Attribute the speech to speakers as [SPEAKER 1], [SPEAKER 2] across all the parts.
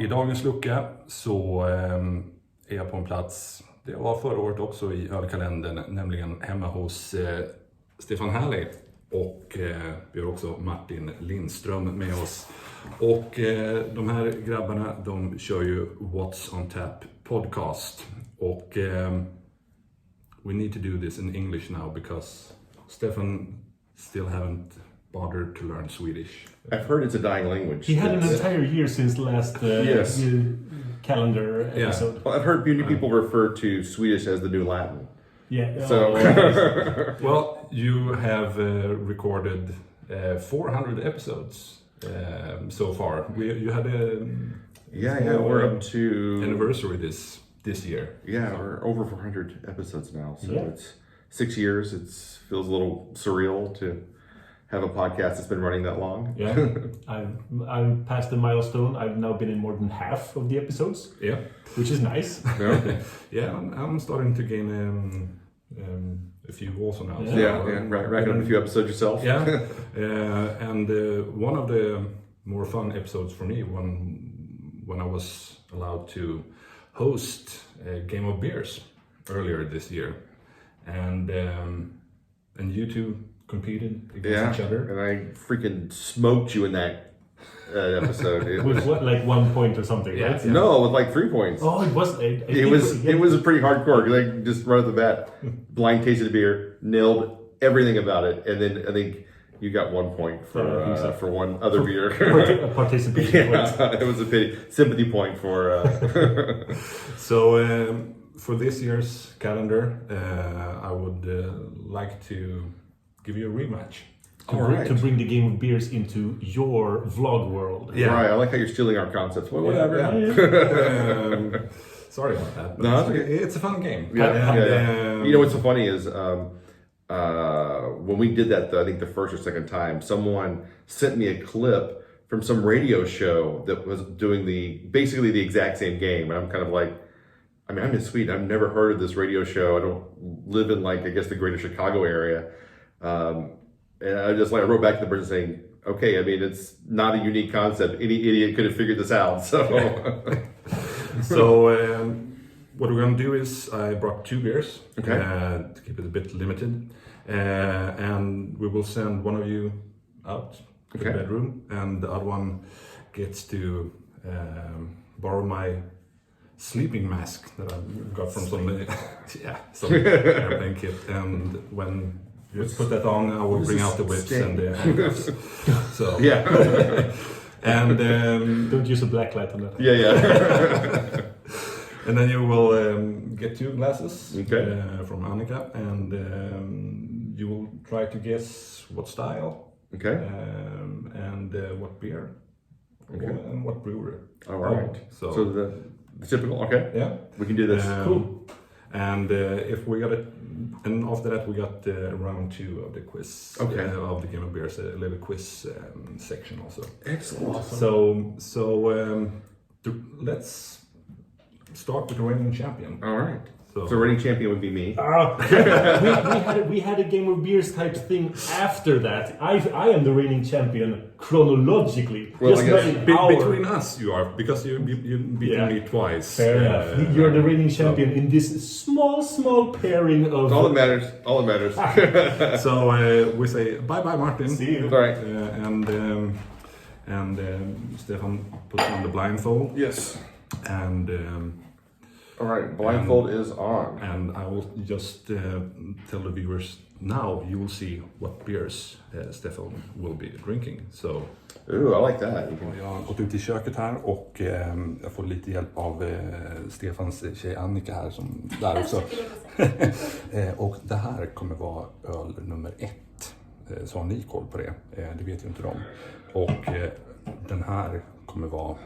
[SPEAKER 1] I dagens lucka så är jag på en plats, det var förra året också i Ölkalendern, nämligen hemma hos Stefan Halley. Och vi har också Martin Lindström med oss. Och de här grabbarna, de kör ju What's on Tap podcast. Och we need to do this in English now because Stefan still haven't bothered to learn Swedish.
[SPEAKER 2] I've heard it's a dying language.
[SPEAKER 3] He had an entire year since last calendar episode.
[SPEAKER 2] Well, I've heard many people refer to Swedish as the new Latin.
[SPEAKER 3] Yeah.
[SPEAKER 2] So,
[SPEAKER 1] well, you have recorded 400 episodes so far. You had a
[SPEAKER 2] we're up to
[SPEAKER 1] anniversary this year.
[SPEAKER 2] Yeah, we're over 400 episodes now. So it's 6 years. It feels a little surreal to have a podcast that's been running that long.
[SPEAKER 3] Yeah, I've passed the milestone. I've now been in more than half of the episodes.
[SPEAKER 1] Yeah,
[SPEAKER 3] which is nice.
[SPEAKER 1] Yeah, I'm starting to gain a few also now.
[SPEAKER 2] Racking up a few episodes yourself.
[SPEAKER 1] Yeah, and one of the more fun episodes for me when I was allowed to host a game of beers earlier this year, and you two competed against each other.
[SPEAKER 2] And I freaking smoked you in that episode.
[SPEAKER 3] With what, like 1 point or something, right?
[SPEAKER 2] Yeah. No, with like 3 points.
[SPEAKER 3] Oh, it was.
[SPEAKER 2] It was pretty hardcore. Like just right off the bat, blind tasted the beer, nailed everything about it, and then I think you got 1 point for one other beer.
[SPEAKER 3] A participation point.
[SPEAKER 2] It was a pity. Sympathy point for.
[SPEAKER 1] So for this year's calendar, I would like to give you a rematch.
[SPEAKER 3] To bring the game of beers into your vlog world.
[SPEAKER 2] Yeah, right. I like how you're stealing our concepts. Well, whatever.
[SPEAKER 1] Yeah. Sorry about that.
[SPEAKER 2] No,
[SPEAKER 1] it's a fun game.
[SPEAKER 2] Yeah. You know what's so funny is when we did that, I think the first or second time, someone sent me a clip from some radio show that was doing basically the exact same game, and I'm kind of like, I mean, I'm in Sweden. I've never heard of this radio show. I don't live in I guess the greater Chicago area. And I wrote back to the person saying, okay, I mean, it's not a unique concept. Any idiot could have figured this out. So,
[SPEAKER 1] what we're going to do is I brought 2 beers to keep it a bit limited. And we will send one of you out to the bedroom, and the other one gets to borrow my sleeping mask that I got from some airplane kit. And when you put that on, I will bring out the whips and the handcuffs. So and
[SPEAKER 3] don't use a black light on that.
[SPEAKER 2] Yeah.
[SPEAKER 1] And then you will get 2 glasses from Annika, and you will try to guess what style, and what beer, and what brewery.
[SPEAKER 2] All right.
[SPEAKER 1] So
[SPEAKER 2] the typical. Okay.
[SPEAKER 1] Yeah.
[SPEAKER 2] We can do this.
[SPEAKER 3] Cool.
[SPEAKER 1] And if we got it, and after that we got round 2 of the quiz. Of the Game of Beers, a little quiz section also.
[SPEAKER 2] Excellent.
[SPEAKER 1] Awesome. So let's start with the reigning champion.
[SPEAKER 2] All right. So reigning champion would be me.
[SPEAKER 3] We had a Game of Beers type thing after that. I am the reigning champion chronologically.
[SPEAKER 2] Well,
[SPEAKER 3] just
[SPEAKER 2] I guess
[SPEAKER 1] between us you are, because you beaten me twice.
[SPEAKER 3] Fair enough. You're the reigning champion in this small pairing of...
[SPEAKER 2] All that matters.
[SPEAKER 1] So we say bye Martin.
[SPEAKER 3] See you.
[SPEAKER 2] All right.
[SPEAKER 1] And Stefan puts on the blindfold.
[SPEAKER 2] Yes.
[SPEAKER 1] And
[SPEAKER 2] all right, blindfold is on.
[SPEAKER 1] And I will just tell the viewers now, you will see what beers Stefan will be drinking. So,
[SPEAKER 2] ooh, I like that.
[SPEAKER 1] Jag har gått ut i köket här och jag får lite hjälp av Stefans tjej Annika här som där också. Och det här kommer vara öl nummer 1. Så har ni koll på det? Det vet ju inte de. Och den här kommer vara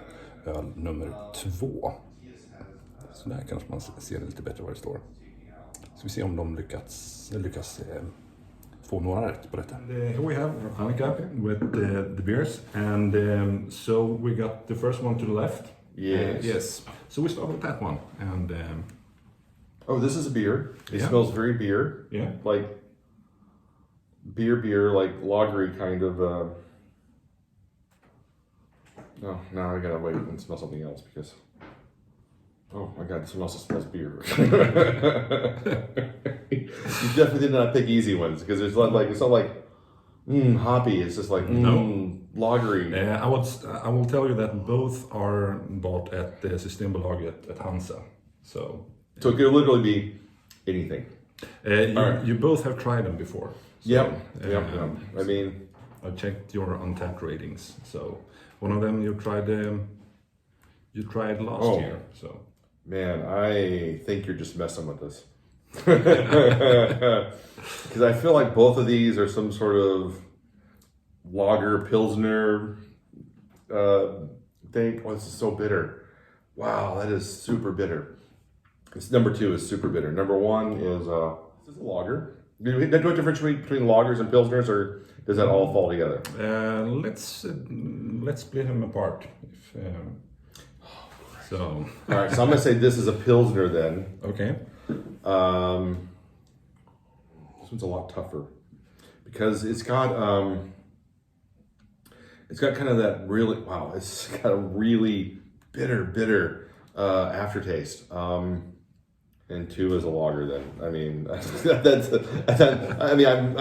[SPEAKER 1] öl nummer 2. Så där kanske man ser lite bättre vad det står. Så vi ser om de lyckas få några rätt på detta. Here we have Annika with the beers, and so we got the first one to the left.
[SPEAKER 2] Yes.
[SPEAKER 1] So we start with that one, and
[SPEAKER 2] oh, this is a beer. It smells very beer.
[SPEAKER 1] Yeah.
[SPEAKER 2] Like beer, like lagery kind of. Oh, now I gotta wait and smell something else because. Oh my God! Someone else smells beer. You definitely did not pick easy ones because it's not like hoppy. It's just like lagery.
[SPEAKER 1] I will tell you that both are bought at the Systembolaget at Hansa. So
[SPEAKER 2] it could literally be anything.
[SPEAKER 1] You both have tried them before. So,
[SPEAKER 2] Yep. I mean,
[SPEAKER 1] I checked your Untapped ratings. So one of them you tried last year. So
[SPEAKER 2] man, I think you're just messing with us. Because I feel like both of these are some sort of lager pilsner thing. Oh, this is so bitter. Wow, that is super bitter. It's number 2 is super bitter. Number 1 is this is a lager. Do you know what difference between lagers and pilsners, or does that all fall together?
[SPEAKER 1] Let's split them apart. So
[SPEAKER 2] all right, so I'm gonna say this is a pilsner then.
[SPEAKER 1] Okay.
[SPEAKER 2] This one's a lot tougher because it's got kind of that really it's got a really bitter aftertaste. And 2 is a lager then. I mean, I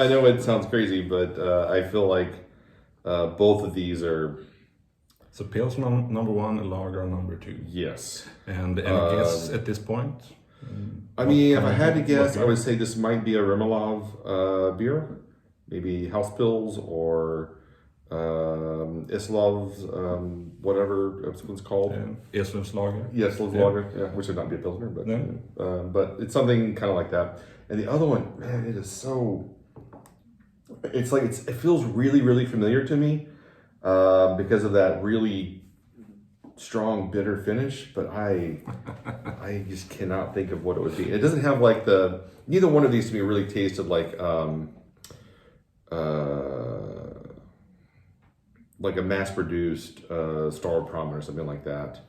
[SPEAKER 2] know it sounds crazy, but I feel like both of these are.
[SPEAKER 1] So Pilsner number 1, a lager number 2.
[SPEAKER 2] Yes.
[SPEAKER 1] And any guess at this point?
[SPEAKER 2] I mean, if I had to guess, I would say this might be a Remelov beer, maybe House Pills or Islav's, whatever this one's called.
[SPEAKER 1] Islav's lager.
[SPEAKER 2] Yes, Islav's lager, which would not be a pilsner, but it's something kind of like that. And the other one, man, it is so. It's like it feels really, really familiar to me because of that really strong bitter finish, but I just cannot think of what it would be. It doesn't have like neither one of these to me really tasted like a mass-produced Star Prom or something like that.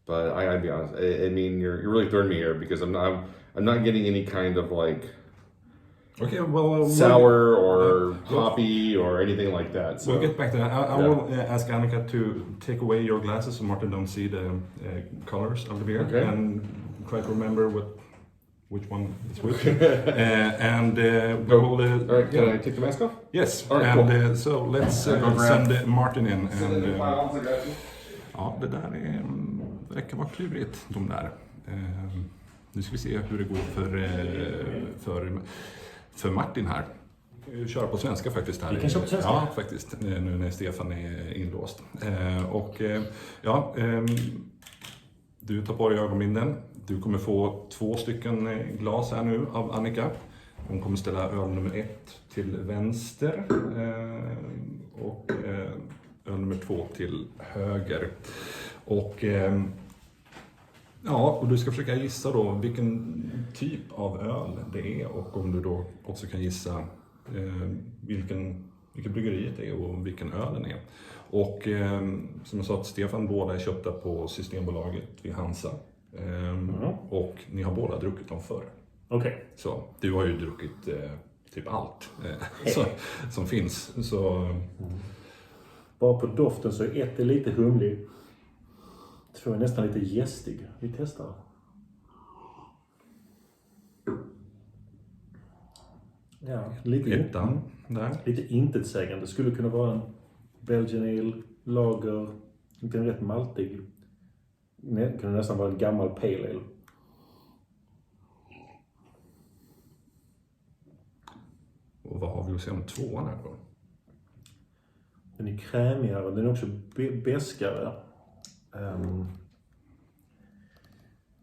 [SPEAKER 2] But I'd be honest. I mean, you're really throwing me here because I'm not getting any kind of like.
[SPEAKER 1] Okay, well,
[SPEAKER 2] sour or hoppy or anything like that. So
[SPEAKER 1] we'll get back to that. I will ask Annika to take away your glasses so Martin don't see the colors of the beer and try to remember which one is which. We will.
[SPEAKER 2] All right, can I take the mask off?
[SPEAKER 1] Yes.
[SPEAKER 2] All right,
[SPEAKER 1] cool. So let's send Martin in. Ja, det där verkar vara klurigt, de där. Nu ska vi se hur det går för Martin här. Vi kör på svenska faktiskt här.
[SPEAKER 3] Vi kan köra på svenska?
[SPEAKER 1] Ja, faktiskt. Nu när Stefan är inlåst. Du tar på dig ögonbindeln. Du kommer få 2 stycken glas här nu av Annika. Hon kommer ställa öl nummer 1 till vänster och öl nummer 2 till höger. Och och du ska försöka gissa då vilken typ av öl det är och om du då också kan gissa vilken bryggeriet är och vilken ölen är. Och som jag sa till Stefan, båda är köpta på Systembolaget vid Hansa. Och ni har båda druckit dem förr.
[SPEAKER 3] Okej.
[SPEAKER 1] Så du har ju druckit typ allt som finns. Så...
[SPEAKER 3] Bara på doften så är 1 är lite humlig. 2 är nästan lite gästig. Vi testar. Ja, lite intetsägande. Skulle kunna vara en Belgian Ale, lager, inte en rätt maltig. Det kunde nästan vara en gammal pale ale.
[SPEAKER 1] Och vad har vi att säga om 2:an här då?
[SPEAKER 3] Den är krämigare, den är också beskare.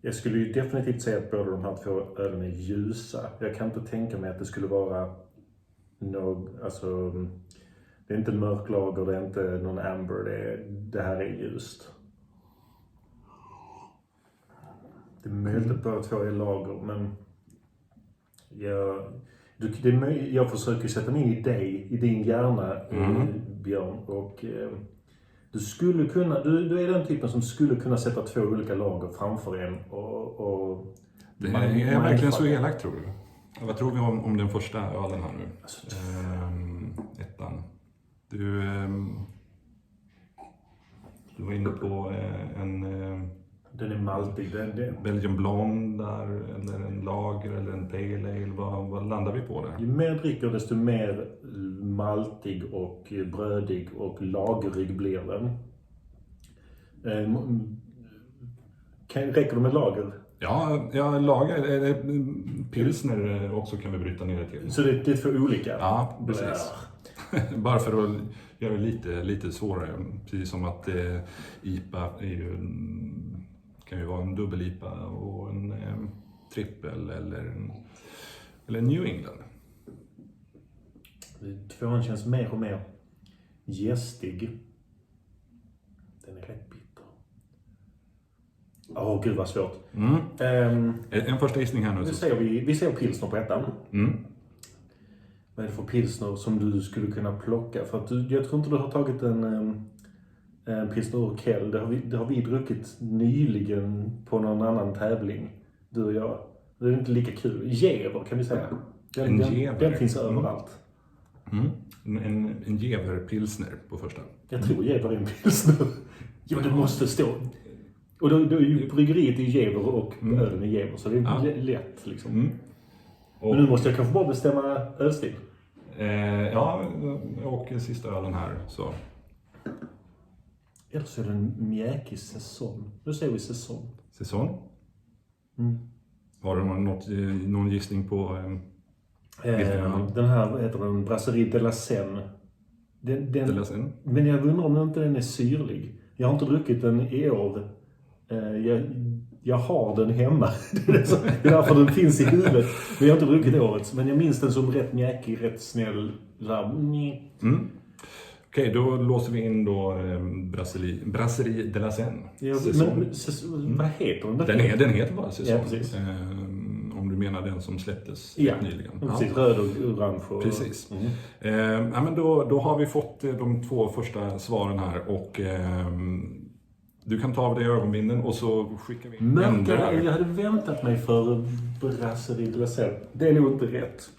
[SPEAKER 3] Jag skulle ju definitivt säga att båda de här 2 ölen är ljusa. Jag kan inte tänka mig att det skulle vara det är inte en mörk lager, det är inte någon amber, det här är ljust. Det är möjligt att båda 2 är lager, men jag försöker sätta mig in i dig, i din hjärna, Björn, och du är den typen som skulle kunna sätta 2 olika lager framför en och
[SPEAKER 1] det är verkligen så elakt, tror du? Vad tror vi om den första ölen här nu? 1:an? Du var inne på en
[SPEAKER 3] Den är maltig.
[SPEAKER 1] Belgian Blonde där, eller en lager eller en pale ale. Vad landar vi på där?
[SPEAKER 3] Ju mer dricker desto mer maltig och brödig och lagerig blir den. Räcker det med lager?
[SPEAKER 1] Ja, lager, pilsner också kan vi bryta ner det till.
[SPEAKER 3] Så det är två olika?
[SPEAKER 1] Ja, precis. Bara för att göra det lite svårare. Precis som att IPA kan ju vara en dubbel-IPA och en trippel eller en New England.
[SPEAKER 3] Tvåan känns mer och mer gästig. Den är rätt bitter. Gud vad svårt.
[SPEAKER 1] En första gissning här nu.
[SPEAKER 3] Vi ser pilsner på ettan. Vad är det för pilsner som du skulle kunna plocka? För att jag tror inte du har tagit en pilsner ur Kell. Det har vi druckit nyligen på någon annan tävling. Du och jag. Det är inte lika kul. Jever kan vi säga. Den finns överallt.
[SPEAKER 1] En Jever-pilsner på första.
[SPEAKER 3] Jag tror Jever är en pilsner. Ja, det måste stå. Och då är ju bryggeriet i Jever och ölen i Jever. Så det är lätt liksom. Men nu måste jag kanske bara bestämma ölstil.
[SPEAKER 1] Och sista ölen här så.
[SPEAKER 3] Eller så är det en mjäkig säsong. Nu säger vi säsong.
[SPEAKER 1] Säsong? Har du någon gissning på
[SPEAKER 3] den här heter den Brasserie de la Seine.
[SPEAKER 1] de la Seine?
[SPEAKER 3] Men jag undrar om inte den är syrlig. Jag har inte druckit den i år. Jag har den hemma. Det är därför den finns i huvudet. Men jag har inte druckit årets. Men jag minns den som rätt mjäkig, rätt snäll.
[SPEAKER 1] Okej, då låser vi in då Brasserie de la Seine.
[SPEAKER 3] Vad heter den?
[SPEAKER 1] Den heter bara säsong.
[SPEAKER 3] Ja, precis.
[SPEAKER 1] Om du menar den som släpptes nyligen.
[SPEAKER 3] Precis, röd och orange.
[SPEAKER 1] Precis. Men då har vi fått de två första svaren här och du kan ta av dig ögonbinden och så skickar vi in den där.
[SPEAKER 3] Jag hade väntat mig för Brasserie de la Seine. Det är nog inte rätt.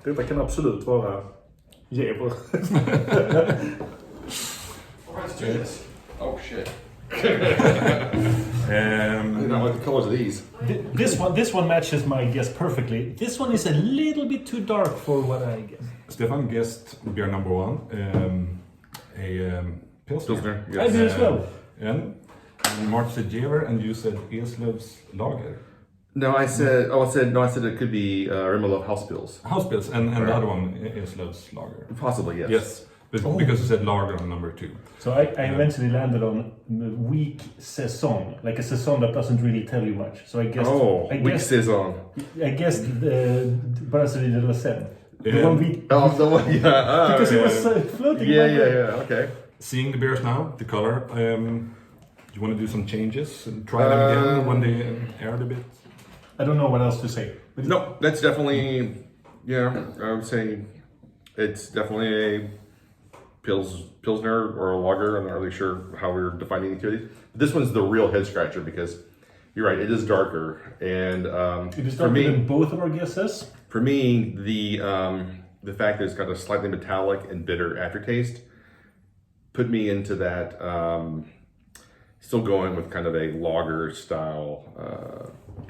[SPEAKER 3] Detta kan absolut vara Jever.
[SPEAKER 2] Oh shit. I don't like the colors of these.
[SPEAKER 3] This one matches my guess perfectly. This one is a little bit too dark for what I guess.
[SPEAKER 1] Stefan guessed beer number one. A Pilsner.
[SPEAKER 3] Yes. I did as well.
[SPEAKER 1] And Mark said Jever and you said Eslöv's Lager.
[SPEAKER 2] No, I said it could be Rimmel House Bills.
[SPEAKER 1] House Bills and the other one Eslöv's Lager.
[SPEAKER 2] Possibly, yes.
[SPEAKER 1] Yes. Because you said lager on number 2.
[SPEAKER 3] So I eventually landed on weak saison, like a saison that doesn't really tell you much. So I guessed.
[SPEAKER 2] Weak saison.
[SPEAKER 3] I guessed Brasserie de la Seine.
[SPEAKER 2] The one. Yeah.
[SPEAKER 3] Because it was floating.
[SPEAKER 2] Yeah. Okay.
[SPEAKER 1] Seeing the beers now, the color. You want to do some changes and try them again when they aired a bit?
[SPEAKER 3] I don't know what else to say.
[SPEAKER 2] No, that's definitely. Yeah, I would say it's definitely a Pilsner or a lager. I'm not really sure how we're defining either of these. This one's the real head scratcher because you're right, it is darker. And
[SPEAKER 3] it is darker than both of our guesses.
[SPEAKER 2] For me, the fact that it's got a slightly metallic and bitter aftertaste put me into that. Still going with kind of a lager style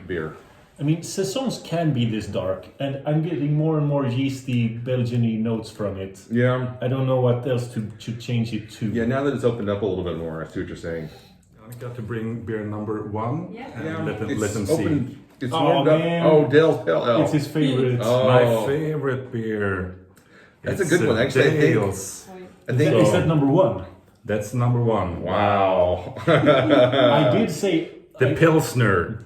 [SPEAKER 2] beer.
[SPEAKER 3] I mean, saisons can be this dark, and I'm getting more and more yeasty Belgian-y notes from it.
[SPEAKER 2] Yeah.
[SPEAKER 3] I don't know what else to change it to.
[SPEAKER 2] Yeah, now that it's opened up a little bit more, I see what you're saying.
[SPEAKER 1] I got to bring beer number 1 and let them
[SPEAKER 2] open,
[SPEAKER 1] see.
[SPEAKER 2] It's warmed up. Oh, Dale's Pale Ale.
[SPEAKER 3] It's his favorite.
[SPEAKER 1] My favorite beer.
[SPEAKER 2] That's a good one, actually.
[SPEAKER 1] Dale's.
[SPEAKER 3] Is that number 1?
[SPEAKER 1] That's number 1.
[SPEAKER 2] Wow.
[SPEAKER 3] I did say...
[SPEAKER 1] The Pilsner.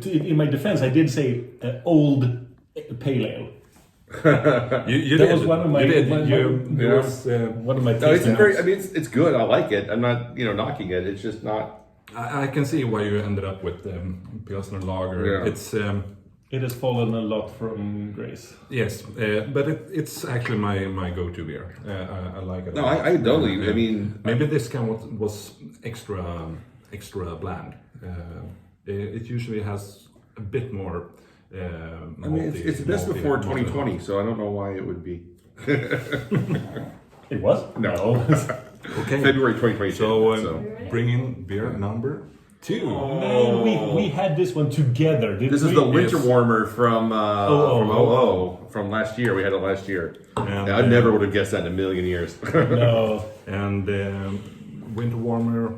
[SPEAKER 3] In my defense, I did say old pale ale.
[SPEAKER 1] You
[SPEAKER 3] that
[SPEAKER 1] did.
[SPEAKER 3] Was one of my. One of my.
[SPEAKER 2] No, it's very. I mean, it's good. I like it. I'm not, knocking it. It's just not.
[SPEAKER 1] I can see why you ended up with Pilsner Lager.
[SPEAKER 2] Yeah.
[SPEAKER 1] It's.
[SPEAKER 3] It has fallen a lot from grace.
[SPEAKER 1] Yes, but it's actually my go-to beer. I like it.
[SPEAKER 2] No, I totally. I mean,
[SPEAKER 1] maybe this kind was extra bland. It usually has a bit more.
[SPEAKER 2] I mean, it's best before 2020, so I don't know why it would be.
[SPEAKER 3] It was?
[SPEAKER 2] No.
[SPEAKER 1] Okay.
[SPEAKER 2] February 2022.
[SPEAKER 1] So bring in beer number 2.
[SPEAKER 3] Man, we had this one together. Didn't
[SPEAKER 2] This is
[SPEAKER 3] we?
[SPEAKER 2] the winter warmer from from last year. We had it last year.
[SPEAKER 1] And,
[SPEAKER 2] I never would have guessed that in a million years.
[SPEAKER 3] No.
[SPEAKER 1] And winter warmer,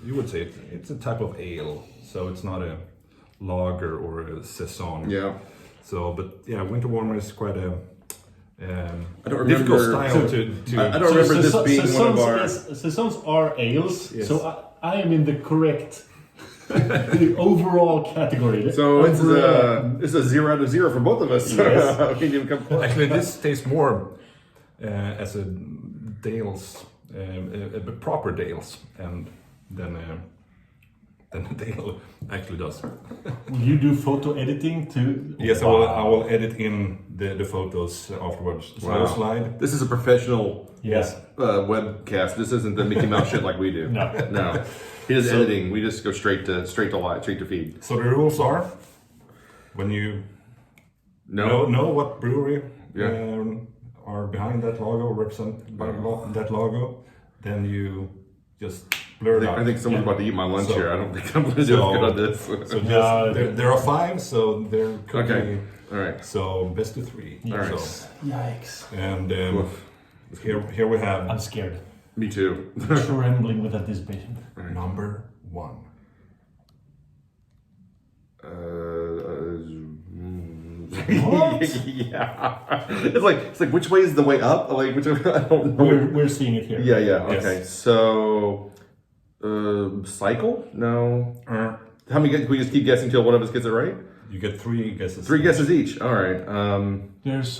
[SPEAKER 1] you would say it's a type of ale, so it's not a lager or a saison.
[SPEAKER 2] Yeah.
[SPEAKER 1] So, but yeah, winter warmer is quite a
[SPEAKER 2] I don't
[SPEAKER 1] difficult
[SPEAKER 2] remember.
[SPEAKER 1] style to.
[SPEAKER 2] I don't remember this being one of our.
[SPEAKER 3] Saisons are ales,
[SPEAKER 1] Yes.
[SPEAKER 3] so I am in the correct the overall category.
[SPEAKER 2] So it's a 0 out of 0 for both of us.
[SPEAKER 3] Yes.
[SPEAKER 2] How can you come close?
[SPEAKER 1] Actually, this tastes more as a Dales, a proper Dales, and than a Dale actually does.
[SPEAKER 3] Will you do photo editing too?
[SPEAKER 1] Yes, I will edit in the photos afterwards. So
[SPEAKER 2] Wow.
[SPEAKER 1] slide.
[SPEAKER 2] This is a professional
[SPEAKER 3] Yes.
[SPEAKER 2] webcast. This isn't the Mickey Mouse shit like we do. No. He does editing. We just go straight to feed.
[SPEAKER 1] So the rules are, when you know what brewery are behind that logo, represent by that logo, then you just blur it out.
[SPEAKER 2] I think someone's about to eat my lunch
[SPEAKER 1] So-
[SPEAKER 2] here. I don't think I'm going to do good on this.
[SPEAKER 1] So just, there are 5, so there could
[SPEAKER 2] Okay.
[SPEAKER 1] be.
[SPEAKER 2] All right.
[SPEAKER 1] So best of 3.
[SPEAKER 2] Alright.
[SPEAKER 1] So,
[SPEAKER 3] Yikes.
[SPEAKER 1] and
[SPEAKER 2] Oof.
[SPEAKER 1] here we have
[SPEAKER 3] I'm scared.
[SPEAKER 2] Me too.
[SPEAKER 3] Trembling with anticipation.
[SPEAKER 1] number 1.
[SPEAKER 3] What?
[SPEAKER 2] Yeah. It's like which way is the way up? Like which way, I don't know.
[SPEAKER 3] We're seeing it here.
[SPEAKER 2] Yeah.
[SPEAKER 1] Yes.
[SPEAKER 2] Okay. So cycle? No. How many? Can we just keep guessing till one of us gets it right?
[SPEAKER 1] You get 3 guesses.
[SPEAKER 2] 3 guesses each. All right.
[SPEAKER 3] There's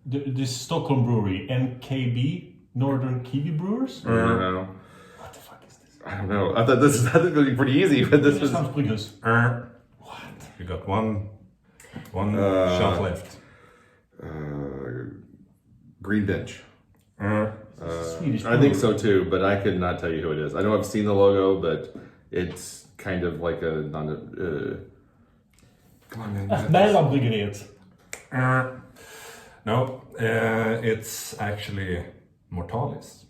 [SPEAKER 3] this Stockholm brewery, NKB, Northern Kiwi Brewers.
[SPEAKER 2] I don't know.
[SPEAKER 3] What the fuck is this?
[SPEAKER 2] I don't know. I thought this was going to be pretty easy, but this was.
[SPEAKER 3] Bryggerier.
[SPEAKER 1] What? You got one shot left.
[SPEAKER 2] Green Bench.
[SPEAKER 3] Swedish
[SPEAKER 2] I think so too, but I could not tell you who it is. I know I've seen the logo, but it's kind of like a come on, man.
[SPEAKER 3] Bryggeriet.
[SPEAKER 1] No, it's actually Mortalis.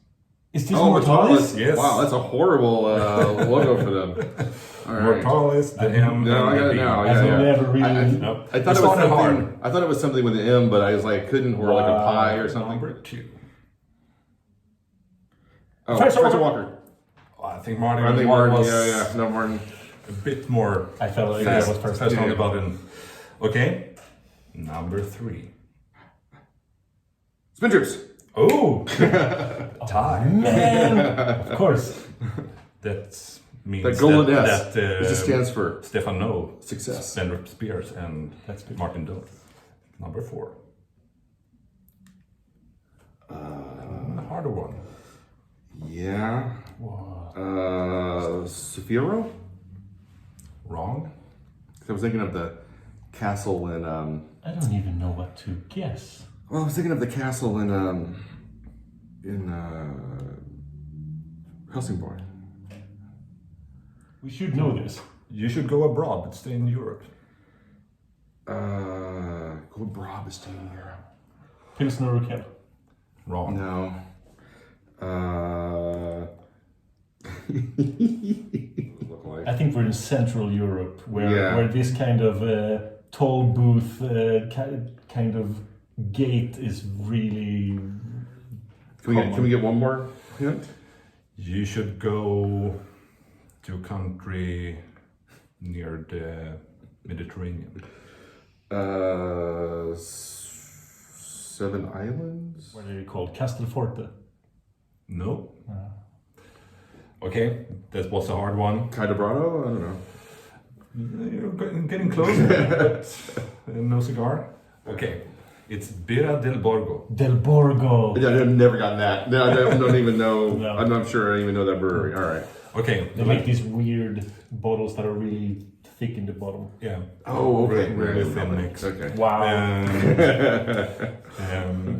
[SPEAKER 3] Is this
[SPEAKER 2] Mortalis?
[SPEAKER 1] Yes.
[SPEAKER 2] Wow, that's a horrible logo for them. All right.
[SPEAKER 1] Mortalis, the M.
[SPEAKER 2] No, I got it now.
[SPEAKER 3] I've
[SPEAKER 2] Yeah.
[SPEAKER 3] never really.
[SPEAKER 1] No,
[SPEAKER 2] I thought
[SPEAKER 1] it's
[SPEAKER 2] it was
[SPEAKER 1] not hard.
[SPEAKER 2] something. I thought it was something with an M, but I was like, couldn't, or like a pie or something.
[SPEAKER 1] Number 2.
[SPEAKER 2] Oh,
[SPEAKER 3] Professor
[SPEAKER 2] Professor
[SPEAKER 3] Walker.
[SPEAKER 2] Walker.
[SPEAKER 1] I think Martin.
[SPEAKER 2] I think Martin.
[SPEAKER 1] was
[SPEAKER 2] Yeah. No, Martin.
[SPEAKER 1] a bit more
[SPEAKER 3] I felt like that was
[SPEAKER 1] fast
[SPEAKER 3] first.
[SPEAKER 1] on the button. Okay, number 3.
[SPEAKER 2] Spin Trips.
[SPEAKER 1] Oh, tie.
[SPEAKER 3] Man, of course.
[SPEAKER 1] That means
[SPEAKER 2] That golden S.
[SPEAKER 1] that
[SPEAKER 2] It just stands for
[SPEAKER 1] Stefan No,
[SPEAKER 2] success.
[SPEAKER 1] Sandra Spears, and
[SPEAKER 3] That's good.
[SPEAKER 1] Martin Don't. Number 4. A harder one.
[SPEAKER 2] Yeah.
[SPEAKER 3] Wow.
[SPEAKER 2] Sefiro?
[SPEAKER 1] Wrong.
[SPEAKER 2] I was thinking of the castle in
[SPEAKER 3] I don't even know what to guess.
[SPEAKER 2] well, I was thinking of the castle in Helsingborg.
[SPEAKER 3] We should know this.
[SPEAKER 1] You should go abroad, but stay in Europe.
[SPEAKER 2] Go abroad to stay in Europe.
[SPEAKER 3] Pilsner Urquell.
[SPEAKER 1] Wrong.
[SPEAKER 2] No. Look like.
[SPEAKER 3] I think we're in Central Europe, where
[SPEAKER 2] Yeah.
[SPEAKER 3] where this kind of toll booth kind of gate is really.
[SPEAKER 2] Can we get one more hint?
[SPEAKER 1] You should go to a country near the Mediterranean.
[SPEAKER 2] 7 Islands?
[SPEAKER 3] What are they called? Castelforte.
[SPEAKER 1] No. Okay, that was a hard one.
[SPEAKER 2] Cadebrado? I don't know.
[SPEAKER 1] You're getting closer, but no cigar. Okay, it's Birra del Borgo.
[SPEAKER 3] Del Borgo.
[SPEAKER 2] Yeah, I've never gotten that. No, I don't even know.
[SPEAKER 3] No.
[SPEAKER 2] I'm not sure I even know that brewery. All right.
[SPEAKER 1] Okay,
[SPEAKER 3] They make these weird bottles that are really thick in the bottom.
[SPEAKER 1] yeah.
[SPEAKER 2] Oh, okay.
[SPEAKER 1] Really
[SPEAKER 2] Right.
[SPEAKER 1] thin mix.
[SPEAKER 2] Okay.
[SPEAKER 3] Wow.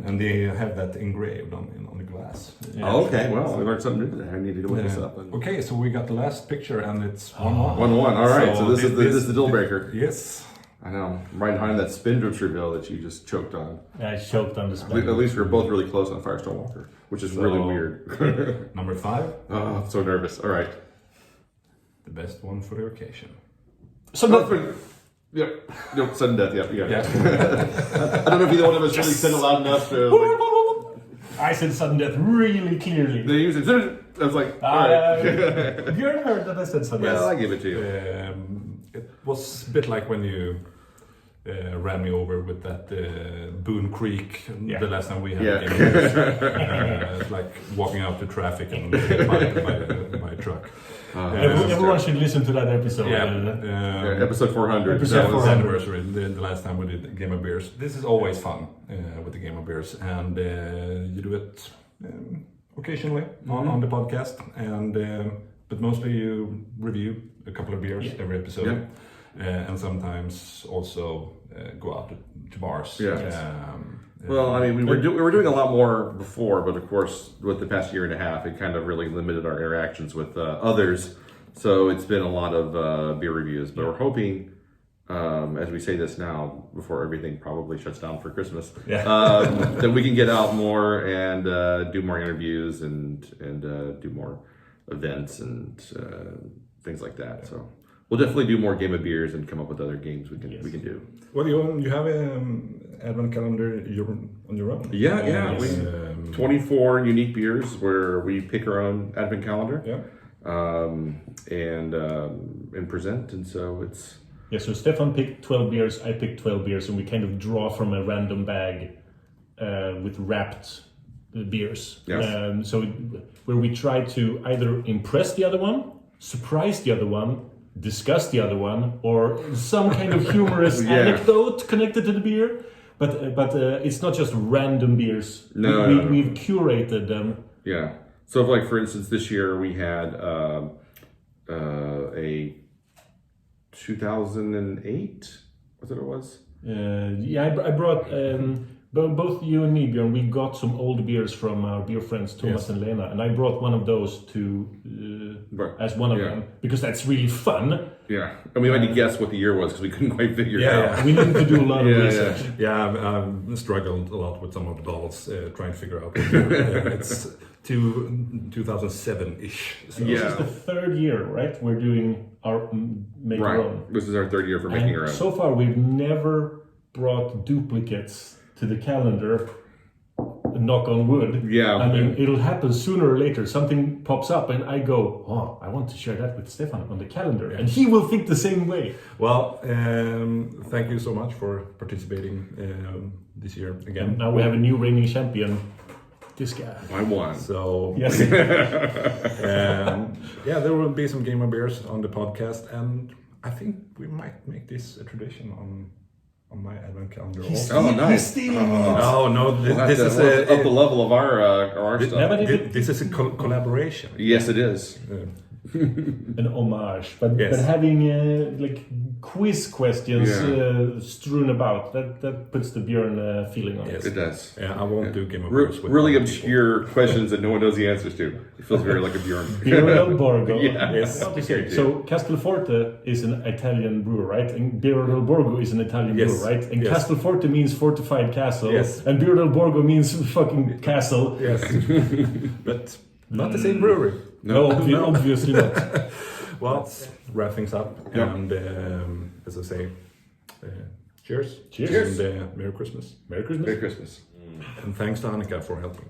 [SPEAKER 1] And they have that engraved on the glass.
[SPEAKER 3] Yeah.
[SPEAKER 2] Oh, okay. Well, I learned something new today. I need to look this up.
[SPEAKER 1] Okay, so we got the last picture, and it's 1-1.
[SPEAKER 2] 1-1. All right. So this is the deal breaker.
[SPEAKER 1] Yes.
[SPEAKER 2] I know. I'm right behind that Spindrift reveal that you just choked on.
[SPEAKER 3] I choked on the
[SPEAKER 2] At least we're both really close on Firestone Walker. which is really weird.
[SPEAKER 1] Number 5.
[SPEAKER 2] Oh, I'm so nervous. All right.
[SPEAKER 1] The best one for the occasion.
[SPEAKER 2] Yeah, no, sudden death. Yeah. I don't know if either one of us really said it loud enough to.
[SPEAKER 3] I said sudden death really clearly.
[SPEAKER 2] They use it. I was like, all right.
[SPEAKER 3] Björn heard that I said sudden death.
[SPEAKER 2] Well, I give it to you.
[SPEAKER 1] It was a bit like when you ran me over with that Boone Creek the last time we had a game. It's like walking out to traffic and by a truck.
[SPEAKER 3] Everyone should listen to that episode.
[SPEAKER 2] Episode 400.
[SPEAKER 3] Episode 400.
[SPEAKER 1] Anniversary, the last time we did a Game of Beers. This is always fun with the Game of Beers, and you do it occasionally on the podcast, and but mostly you review a couple of beers every episode, and sometimes also go out to bars.
[SPEAKER 2] Well, I mean, we were doing a lot more before, but of course, with the past year and a half, it kind of really limited our interactions with others. So it's been a lot of beer reviews. But we're hoping, as we say this now, before everything probably shuts down for Christmas, that we can get out more and do more interviews and do more events and things like that. So we'll definitely do more Game of Beers and come up with other games we can do.
[SPEAKER 1] Well, you have an advent calendar on your own.
[SPEAKER 2] Yeah. We 24 unique beers where we pick our own advent calendar. And present, and so it's.
[SPEAKER 3] Yeah, so Stefan picked 12 beers, I picked 12 beers, and we kind of draw from a random bag with wrapped beers.
[SPEAKER 2] Yes.
[SPEAKER 3] So where we try to either impress the other one, surprise the other one, discuss the other one, or some kind of humorous anecdote connected to the beer. But it's not just random beers. We've curated them.
[SPEAKER 2] Yeah. So, like for instance, this year we had a 2008. Was it was?
[SPEAKER 3] I brought both you and me, Björn. We got some old beers from our beer friends Thomas and Lena, and I brought one of those as one of them because that's really fun.
[SPEAKER 2] Yeah, and we had to guess what the year was because we couldn't quite figure it out.
[SPEAKER 3] We need to do a lot of research.
[SPEAKER 1] I've struggled a lot with some of the dolls trying to figure out. It's 2007-ish. So.
[SPEAKER 3] This is the third year, right? We're doing our make our own.
[SPEAKER 2] This is our third year for making our own.
[SPEAKER 3] So far, we've never brought duplicates to the calendar. Knock on wood.
[SPEAKER 2] Yeah.
[SPEAKER 3] I mean, it'll happen sooner or later. Something pops up and I go, oh, I want to share that with Stefan on the calendar. And he will think the same way.
[SPEAKER 1] Well, thank you so much for participating this year again.
[SPEAKER 3] And now we have a new reigning champion. This guy.
[SPEAKER 2] I won.
[SPEAKER 1] So,
[SPEAKER 3] yes.
[SPEAKER 1] There will be some Game of Beers on the podcast. And I think we might make this a tradition on my advent calendar.
[SPEAKER 2] Nice.
[SPEAKER 3] He's stealing it.
[SPEAKER 1] No, this is
[SPEAKER 2] up the level of our stuff.
[SPEAKER 1] This is a collaboration.
[SPEAKER 2] Yes, it is.
[SPEAKER 3] An homage, but having like quiz questions strewn about that puts the Björn feeling on it.
[SPEAKER 2] It does.
[SPEAKER 1] Yeah, I won't do Game of Beers with
[SPEAKER 2] really obscure questions that no one knows the answers to. It feels very like a Björn.
[SPEAKER 3] Birra del Borgo.
[SPEAKER 2] Yes.
[SPEAKER 3] So Castelforte is an Italian brewer, right? And Birra del Borgo is an Italian brewer, right? And Castelforte means fortified castle.
[SPEAKER 1] Yes.
[SPEAKER 3] And Birra del Borgo means fucking castle.
[SPEAKER 1] Yes. But not the same brewery.
[SPEAKER 3] No, obviously not.
[SPEAKER 1] Well, let's wrap things up. And as I say, cheers.
[SPEAKER 3] Cheers.
[SPEAKER 1] And Merry Christmas.
[SPEAKER 3] Merry Christmas.
[SPEAKER 2] Merry Christmas.
[SPEAKER 1] And thanks to Annika for helping.